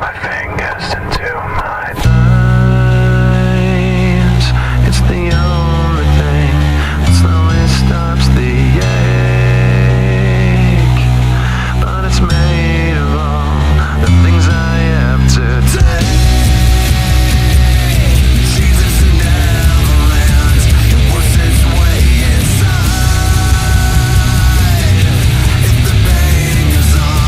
my fingers into my eyes. It's the only thing that slowly stops the ache. But it's made of all the things I have to take. Jesus in Neverland, it works its way inside. If the pain goes on,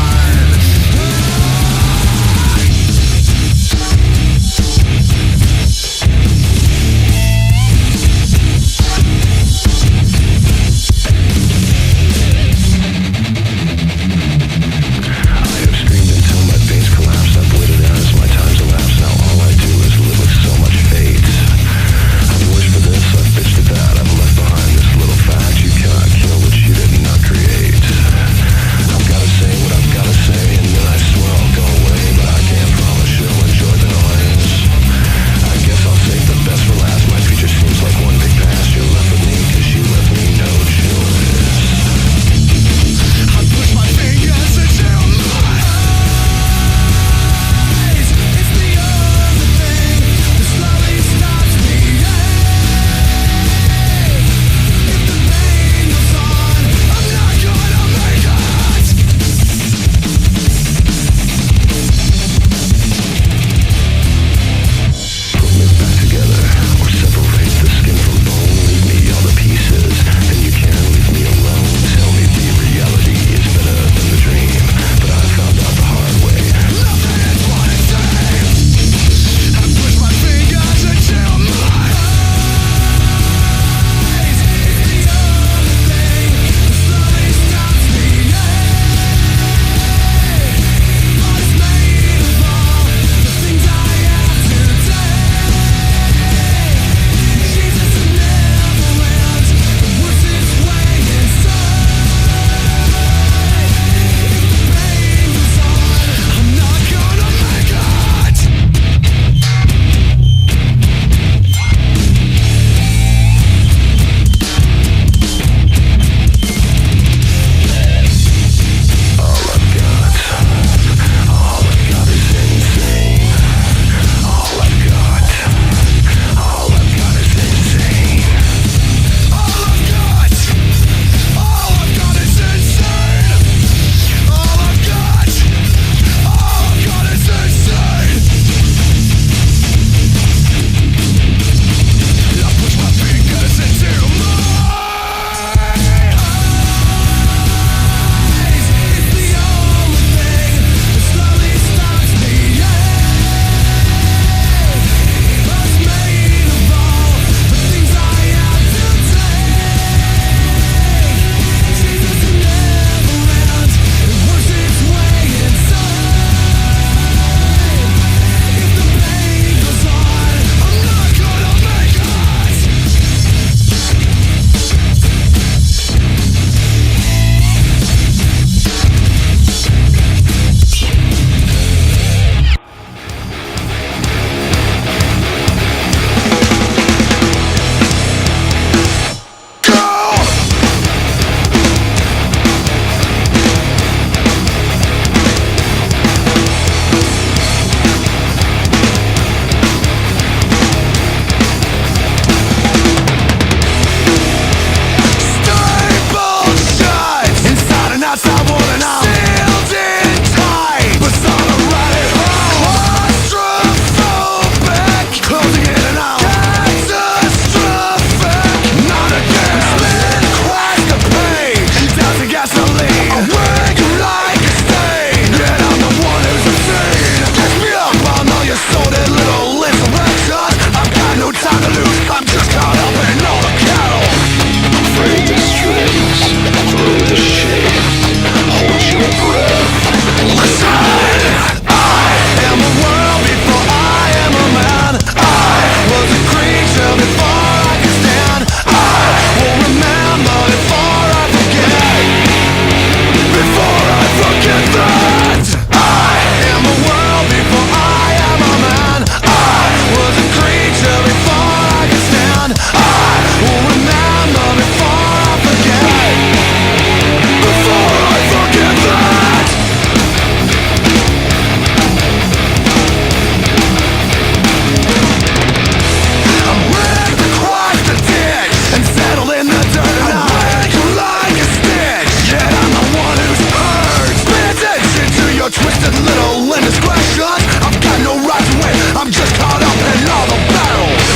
indiscretion. I've got no right to win, I'm just caught up in all the battles.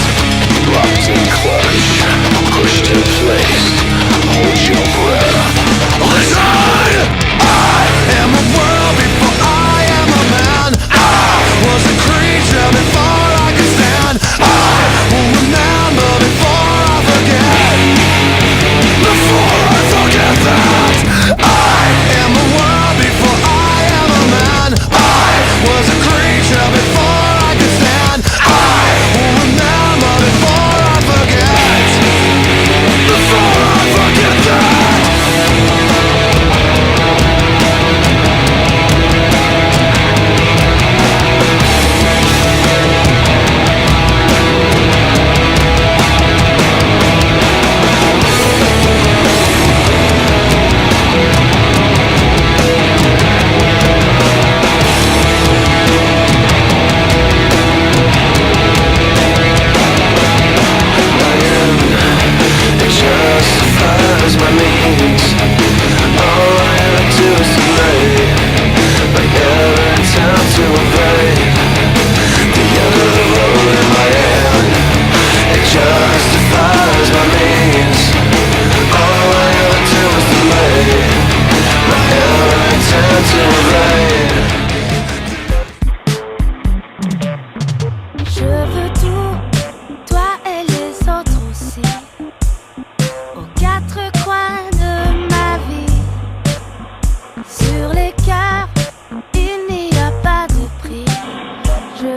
Locked in clutch, pushed in place. Hold your breath. Listen! I am a world before I am a man. I was a creature before I could stand. I will remember before I forget. Before I forget that I am a world before I am a man. I was a creature before I could stand. I will remember before I forget. Before I forget that. It justifies my means. All I ever do is delay. I never attempt to evade the end of the road in my hand. It justifies my means. All I ever do is delay. I never attempt to evade. Je veux tout, toi et les autres aussi, aux quatre coins de ma vie. Sur les cœurs, il n'y a pas de prix. Je